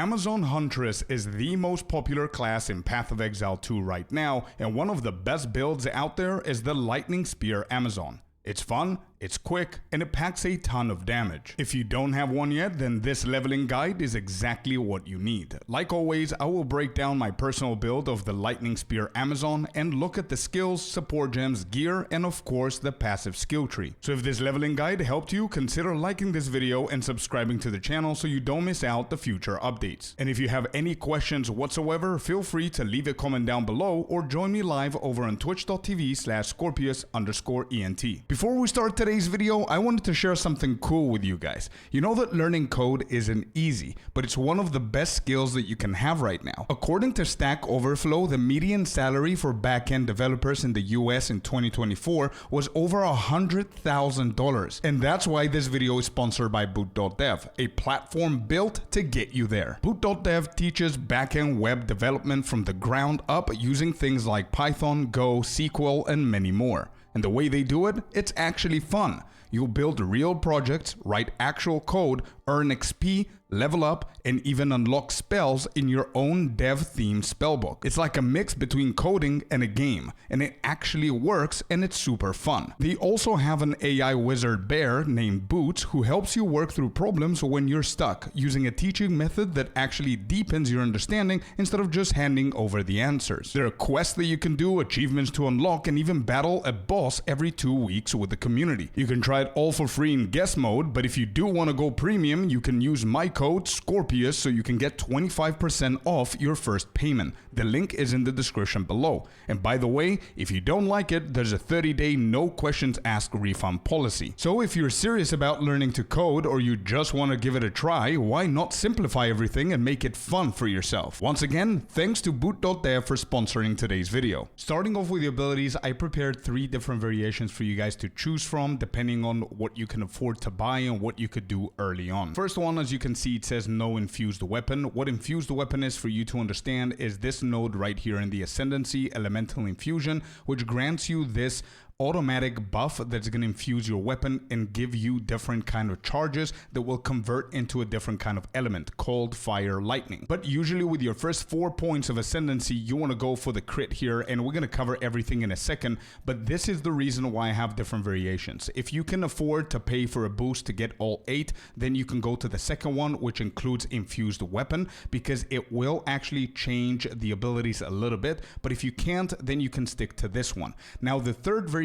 Amazon Huntress is the most popular class in Path of Exile 2 right now, and one of the best builds out there is the Lightning Spear Amazon. It's fun, it's quick, and it packs a ton of damage. If you don't have one yet, then this leveling guide is exactly what you need. Like always, I will break down my personal build of the Lightning Spear Amazon and look at the skills, support gems, gear, and of course the passive skill tree. So if this leveling guide helped you, consider liking this video and subscribing to the channel so you don't miss out the future updates. And if you have any questions whatsoever, feel free to leave a comment down below or join me live over on twitch.tv/Scorpius_ENT. Before we start today's video, I wanted to share something cool with you guys. You know that learning code isn't easy, but it's one of the best skills that you can have right now. According to Stack Overflow, the median salary for backend developers in the US in 2024 was over $100,000. And that's why this video is sponsored by Boot.dev, a platform built to get you there. Boot.dev teaches backend web development from the ground up using things like Python, Go, SQL, and many more. And the way they do it, it's actually fun. You'll build real projects, write actual code, earn XP, level up, and even unlock spells in your own dev-themed spellbook. It's like a mix between coding and a game, and it actually works and it's super fun. They also have an AI wizard bear named Boots who helps you work through problems when you're stuck, using a teaching method that actually deepens your understanding instead of just handing over the answers. There are quests that you can do, achievements to unlock, and even battle a boss every 2 weeks with the community. You can try it all for free in guest mode, but if you do want to go premium, you can use my code Scorpius so you can get 25% off your first payment. The link is in the description below. And by the way, if you don't like it, there's a 30-day no questions asked refund policy. So if you're serious about learning to code or you just want to give it a try, why not simplify everything and make it fun for yourself? Once again, thanks to Boot.dev for sponsoring today's video. Starting off with the abilities, I prepared 3 different variations for you guys to choose from depending on what you can afford to buy and what you could do early on. First one, as you can see, it says no Infused Weapon. What Infused Weapon is, for you to understand, is this node right here in the Ascendancy Elemental Infusion, which grants you this automatic buff that's going to infuse your weapon and give you different kind of charges that will convert into a different kind of element called fire lightning. But usually with your first 4 points of Ascendancy, you want to go for the crit here, and we're going to cover everything in a second, but this is the reason why I have different variations. If you can afford to pay for a boost to get all 8, then you can go to the second one, which includes Infused Weapon, because it will actually change the abilities a little bit, but if you can't, then you can stick to this one. Now the third variation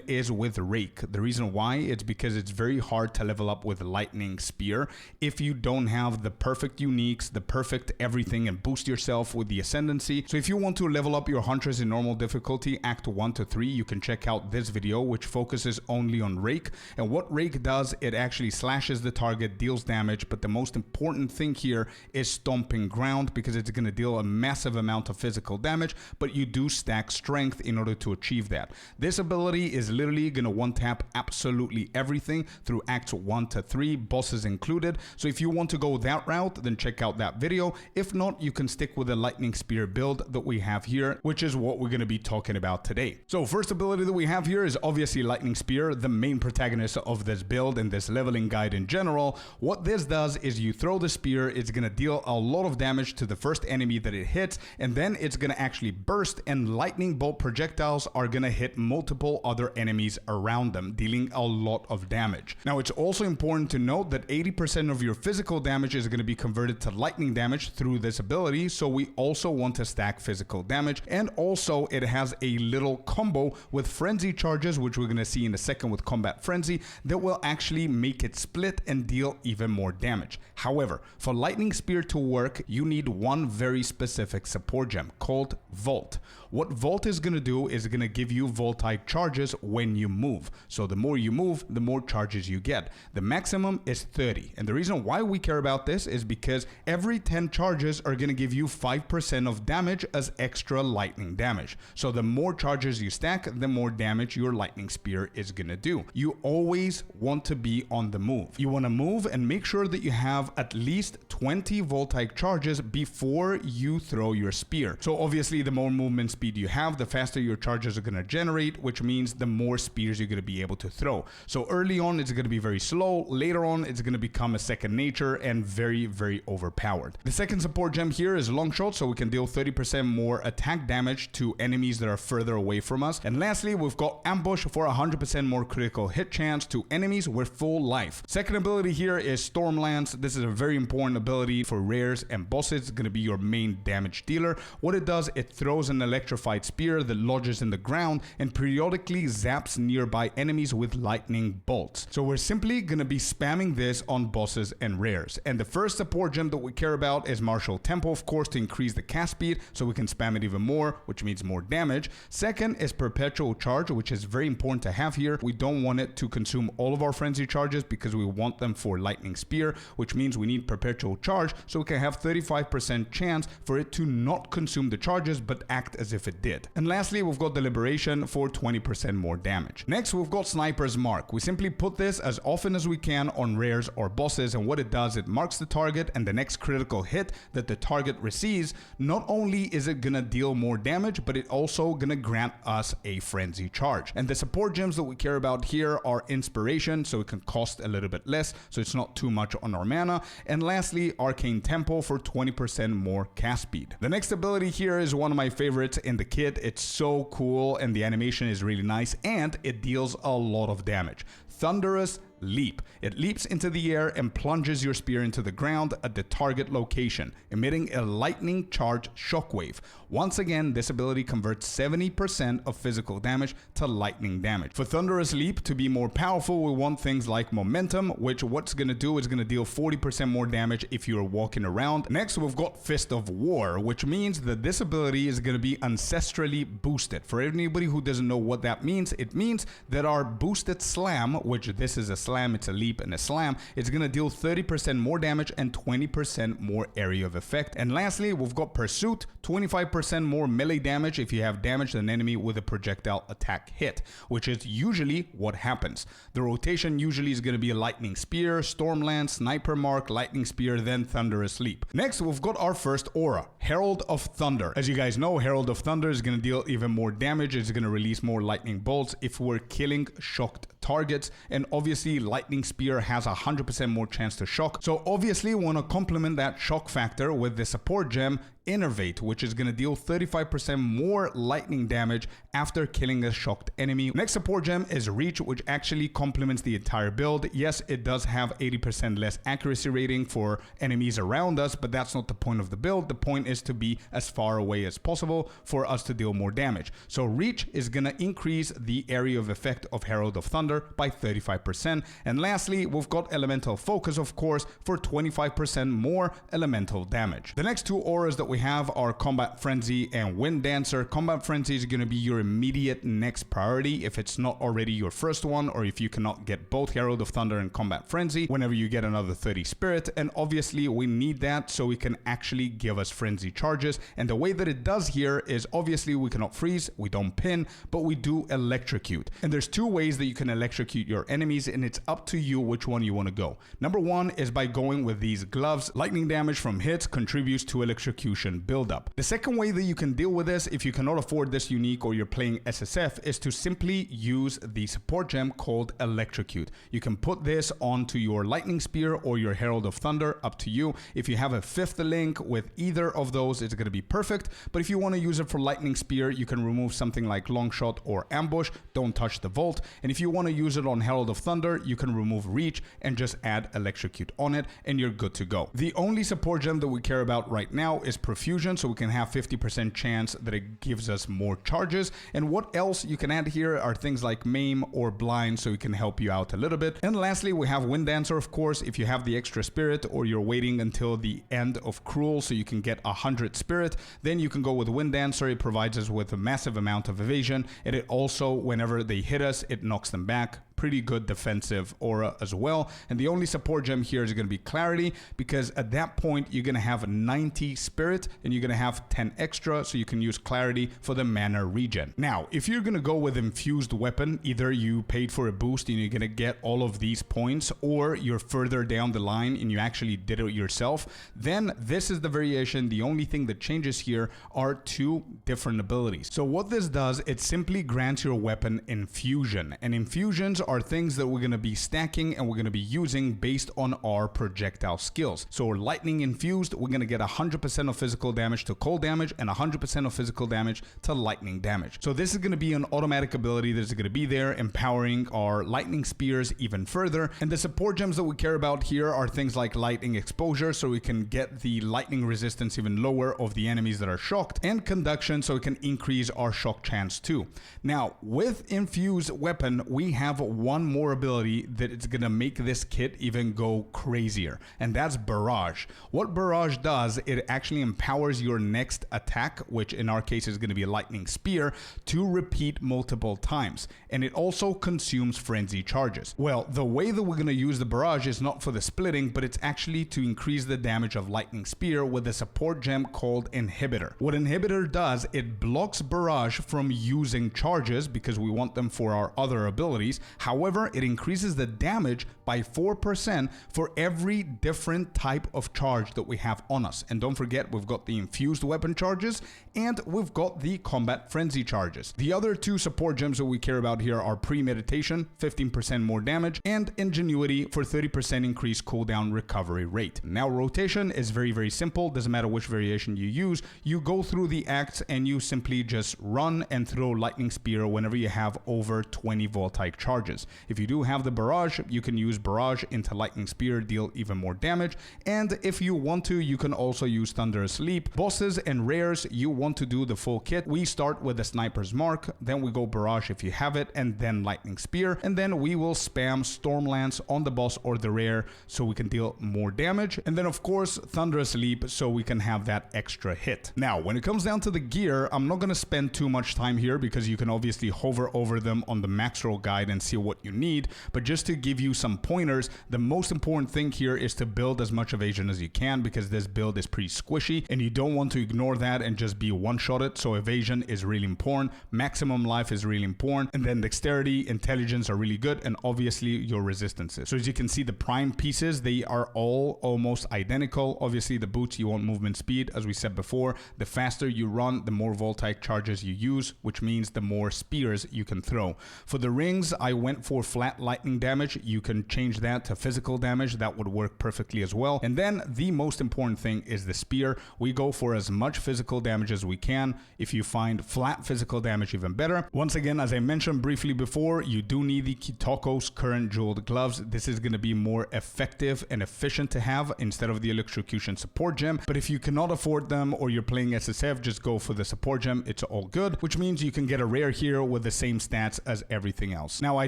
is with Rake. The reason why, it's because it's very hard to level up with Lightning Spear if you don't have the perfect uniques, the perfect everything, and boost yourself with the Ascendancy. So if you want to level up your Huntress in normal difficulty, Act 1 to 3, you can check out this video, which focuses only on Rake. And what Rake does, it actually slashes the target, deals damage, but the most important thing here is stomping ground, because it's going to deal a massive amount of physical damage, but you do stack strength in order to achieve that. This ability is literally going to one-tap absolutely everything through Acts 1 to 3, bosses included. So if you want to go that route, then check out that video. If not, you can stick with the Lightning Spear build that we have here, which is what we're going to be talking about today. So first ability that we have here is obviously Lightning Spear, the main protagonist of this build and this leveling guide in general. What this does is you throw the spear, it's going to deal a lot of damage to the first enemy that it hits, and then it's going to actually burst, and lightning bolt projectiles are going to hit multiple other enemies around them, dealing a lot of damage. Now, it's also important to note that 80% of your physical damage is going to be converted to lightning damage through this ability, so we also want to stack physical damage. And also, it has a little combo with frenzy charges, which we're going to see in a second with Combat Frenzy, that will actually make it split and deal even more damage. However, for Lightning Spear to work, you need one very specific support gem called Vault. What Vault is going to do is going to give you Vault-like charges when you move. So the more you move, the more charges you get. The maximum is 30. And the reason why we care about this is because every 10 charges are going to give you 5% of damage as extra lightning damage. So the more charges you stack, the more damage your Lightning Spear is going to do. You always want to be on the move. You want to move and make sure that you have at least 20 Vault-like charges before you throw your spear. So obviously the more movement speed you have, the faster your charges are going to generate, which means the more spears you're going to be able to throw. So early on, it's going to be very slow. Later on, it's going to become a second nature and very, very overpowered. The second support gem here is long shot, so we can deal 30% more attack damage to enemies that are further away from us. And lastly, we've got ambush for 100% more critical hit chance to enemies with full life. Second ability here is Stormlance. This is a very important ability for rares and bosses. It's going to be your main damage dealer. What it does, it throws an electrified spear that lodges in the ground and periodically zaps nearby enemies with lightning bolts. So we're simply going to be spamming this on bosses and rares. And the first support gem that we care about is Martial Tempo, of course, to increase the cast speed so we can spam it even more, which means more damage. Second is Perpetual Charge, which is very important to have here. We don't want it to consume all of our frenzy charges because we want them for lightning spear, which means we need Perpetual Charge so we can have 35% chance for it to not consume the charges but act as if it did. And lastly, we've got Deliberation for 20% more damage. Next, we've got Sniper's Mark. We simply put this as often as we can on rares or bosses, and what it does, it marks the target, and the next critical hit that the target receives, not only is it gonna deal more damage, but it also gonna grant us a frenzy charge. And the support gems that we care about here are Inspiration, so it can cost a little bit less, so it's not too much on our mana. And lastly, Arcane Tempo for 20% more cast speed. The next ability here is one of my favorites in the kit. It's so cool and the animation is really nice and it deals a lot of damage. Thunderous Leap. It leaps into the air and plunges your spear into the ground at the target location, emitting a lightning charge shockwave. Once again, this ability converts 70% of physical damage to lightning damage. For Thunderous Leap to be more powerful, we want things like Momentum, which what's going to do is going to deal 40% more damage if you're walking around. Next, we've got Fist of War, which means that this ability is going to be ancestrally boosted. For anybody who doesn't know what that means, it means that our boosted slam, which this is a slam, it's a leap and a slam, it's going to deal 30% more damage and 20% more area of effect. And lastly, we've got Pursuit, 25% more melee damage if you have damaged an enemy with a projectile attack hit, which is usually what happens. The rotation usually is going to be a Lightning Spear, Stormlance, Sniper Mark, Lightning Spear, then Thunderous Leap. Next, we've got our first aura, Herald of Thunder. As you guys know, Herald of Thunder is going to deal even more damage. It's going to release more lightning bolts if we're killing shocked targets, and obviously Lightning Spear has 100% more chance to shock. So obviously we want to complement that shock factor with the support gem Innervate, which is going to deal 35% more lightning damage after killing a shocked enemy. Next support gem is Reach, which actually complements the entire build. Yes, it does have 80% less accuracy rating for enemies around us, but that's not the point of the build. The point is to be as far away as possible for us to deal more damage. So Reach is going to increase the area of effect of Herald of Thunder by 35%. And lastly, we've got Elemental Focus, of course, for 25% more elemental damage. The next two auras that we have are Combat Frenzy and Wind Dancer. Combat Frenzy is going to be your immediate next priority if it's not already your first one, or if you cannot get both Herald of Thunder and Combat Frenzy whenever you get another 30 Spirit. And obviously we need that so we can actually give us Frenzy charges. And the way that it does here is obviously we cannot freeze, we don't pin, but we do electrocute. And there's two ways that you can electrocute your enemies, and it's up to you which one you want to go. Number one is by going with these gloves. Lightning damage from hits contributes to electrocution buildup. The second way that you can deal with this, if you cannot afford this unique or you're playing SSF, is to simply use the support gem called Electrocute. You can put this onto your Lightning Spear or your Herald of Thunder, up to you. If you have a fifth link with either of those, it's going to be perfect. But if you want to use it for Lightning Spear, you can remove something like Long Shot or Ambush. Don't touch the Vault. And if you want to use it on Herald of Thunder, you can remove Reach and just add Electrocute on it, and you're good to go. The only support gem that we care about right now is Profusion, so we can have 50% chance that it gives us more charges. And what else you can add here are things like Maim or Blind, so it can help you out a little bit. And lastly, we have Wind Dancer, of course. If you have the extra spirit or you're waiting until the end of Cruel so you can get 100 spirit, then you can go with Wind Dancer. It provides us with a massive amount of evasion, and it also, whenever they hit us, it knocks them back. pretty good defensive aura as well. And the only support gem here is going to be Clarity, because at that point you're going to have 90 spirit and you're going to have 10 extra, so you can use Clarity for the mana regen. Now, if you're going to go with Infused Weapon, either you paid for a boost and you're going to get all of these points, or you're further down the line and you actually did it yourself, then this is the variation. The only thing that changes here are 2 different abilities. So what this does, it simply grants your weapon infusion, and infusions are things that we're going to be stacking and we're going to be using based on our projectile skills. So lightning infused, we're going to get 100% of physical damage to cold damage and 100% of physical damage to lightning damage. So this is going to be an automatic ability that's going to be there, empowering our lightning spears even further. And the support gems that we care about here are things like lightning exposure, so we can get the lightning resistance even lower of the enemies that are shocked, and conduction, so we can increase our shock chance too. Now, with Infused Weapon, we have one more ability that is going to make this kit even go crazier, and that's Barrage. What Barrage does, it actually empowers your next attack, which in our case is going to be a lightning spear, to repeat multiple times, and it also consumes frenzy charges. Well, the way that we're going to use the Barrage is not for the splitting, but it's actually to increase the damage of lightning spear with a support gem called Inhibitor. What Inhibitor does, it blocks Barrage from using charges because we want them for our other abilities. However, it increases the damage by 4% for every different type of charge that we have on us. And don't forget, we've got the Infused Weapon charges and we've got the Combat Frenzy charges. The other 2 support gems that we care about here are Premeditation, 15% more damage, and Ingenuity for 30% increased cooldown recovery rate. Now, rotation is very simple. Doesn't matter which variation you use. You go through the acts and you simply just run and throw lightning spear whenever you have over 20 voltaic charges. If you do have the Barrage, you can use Barrage into lightning spear, deal even more damage. And if you want to, you can also use Thunderous Leap. Bosses and rares, you want to do the full kit. We start with the Sniper's Mark, then we go Barrage if you have it, and then lightning spear, and then we will spam Stormlance on the boss or the rare so we can deal more damage, and then of course Thunderous Leap so we can have that extra hit. Now, when it comes down to the gear, I'm not going to spend too much time here because you can obviously hover over them on the max roll guide and see what you need, but just to give you some pointers, the most important thing here is to build as much evasion as you can, because this build is pretty squishy and you don't want to ignore that and just be one-shotted. So evasion is really important, maximum life is really important, and then dexterity, intelligence are really good, and obviously your resistances. So as you can see, the prime pieces, they are all almost identical. Obviously the boots, you want movement speed, as we said before. The faster you run, the more voltaic charges you use, which means the more spears you can throw. For the rings, I went for flat lightning damage. You can change that to physical damage, that would work perfectly as well. And then the most important thing is the spear. We go for as much physical damage as we can. If you find flat physical damage, even better. Once again, as I mentioned briefly before, you do need the Kitoko's current jeweled gloves. This is going to be more effective and efficient to have instead of the electrocution support gem. But if you cannot afford them or you're playing SSF, just go for the support gem. It's all good, which means you can get a rare here with the same stats as everything else. Now, I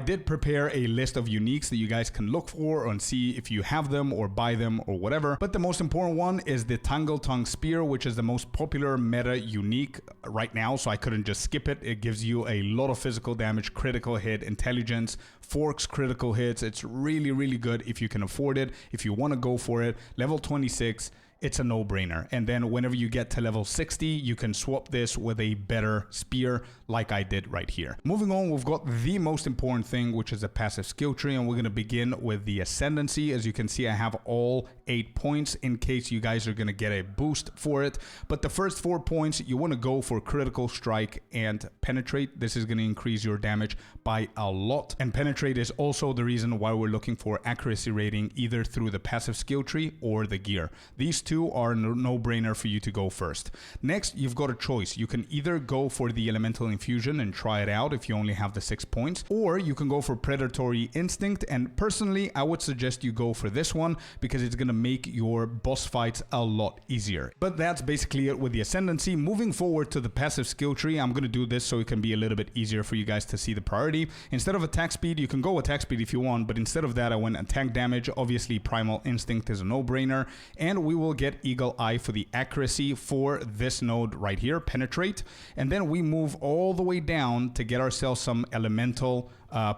did prepare a list of uniques that you guys can look for and see if you have them or buy them or whatever. But the most important one is the Tangle Tongue Spear, which is the most popular meta unique right now. So I couldn't just skip it. It gives you a lot of physical damage, critical hit, intelligence, forks critical hits. It's really good if you can afford it. If you want to go for it, level 26, it's a no-brainer. And then whenever you get to level 60, you can swap this with a better spear like I did right here. Moving on, we've got the most important thing, which is a passive skill tree, and we're going to begin with the Ascendancy. As you can see, I have all 8 points in case you guys are going to get a boost for it. But the first 4 points, you want to go for critical strike and penetrate. This is going to increase your damage by a lot. And penetrate is also the reason why we're looking for accuracy rating either through the passive skill tree or the gear. These two are no-brainer for you to go first. Next, you've got a choice. You can either go for the elemental infusion and try it out if you only have the 6 points, or you can go for predatory instinct. And personally, I would suggest you go for this one because it's going to make your boss fights a lot easier. But that's basically it with the Ascendancy. Moving forward to the passive skill tree, I'm going to do this so it can be a little bit easier for you guys to see the priority. Instead of attack speed, you can go attack speed if you want, but instead of that, I went attack damage. Obviously, primal instinct is a no-brainer, and we will get Eagle Eye for the accuracy for this node right here, Penetrate. And then we move all the way down to get ourselves some elemental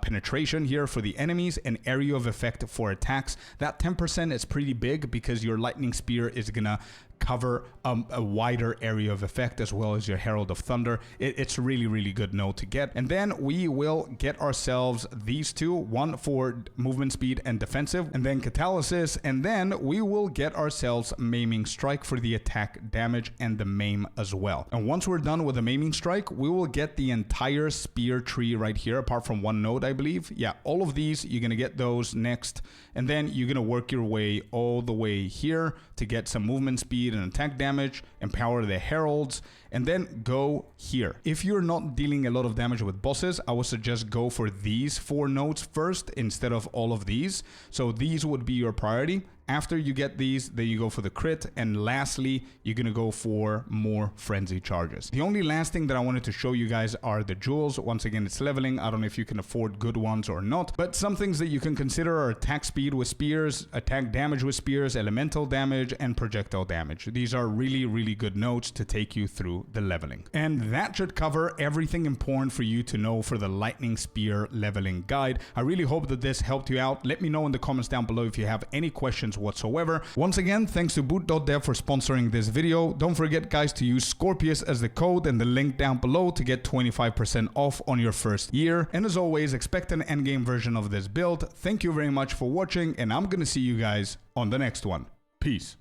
penetration here for the enemies and area of effect for attacks. That 10% is pretty big because your lightning spear is gonna cover a wider area of effect, as well as your Herald of Thunder. It's really good node to get. And then we will get ourselves these two, one for movement speed and defensive, and then Catalysis, and then we will get ourselves Maiming Strike for the attack damage and the maim as well. And once we're done with the Maiming Strike, we will get the entire spear tree right here, apart from one node, I believe. Yeah, all of these, you're gonna get those next, and then you're gonna work your way all the way here to get some movement speed and attack damage, empower the heralds, and then go here. If you're not dealing a lot of damage with bosses, I would suggest go for these 4 nodes first instead of all of these. So these would be your priority. After you get these, then you go for the crit, and lastly, you're gonna go for more frenzy charges. The only last thing that I wanted to show you guys are the jewels. Once again, it's leveling. I don't know if you can afford good ones or not, but some things that you can consider are attack speed with spears, attack damage with spears, elemental damage, and projectile damage. These are really good nodes to take you through the leveling. And that should cover everything important for you to know for the lightning spear leveling guide. I really hope that this helped you out. Let me know in the comments down below if you have any questions whatsoever. Once again, thanks to Boot.dev for sponsoring this video. Don't forget, guys, to use Scorpius as the code and the link down below to get 25% off on your first year. And as always, expect an endgame version of this build. Thank you very much for watching, and I'm gonna see you guys on the next one. Peace.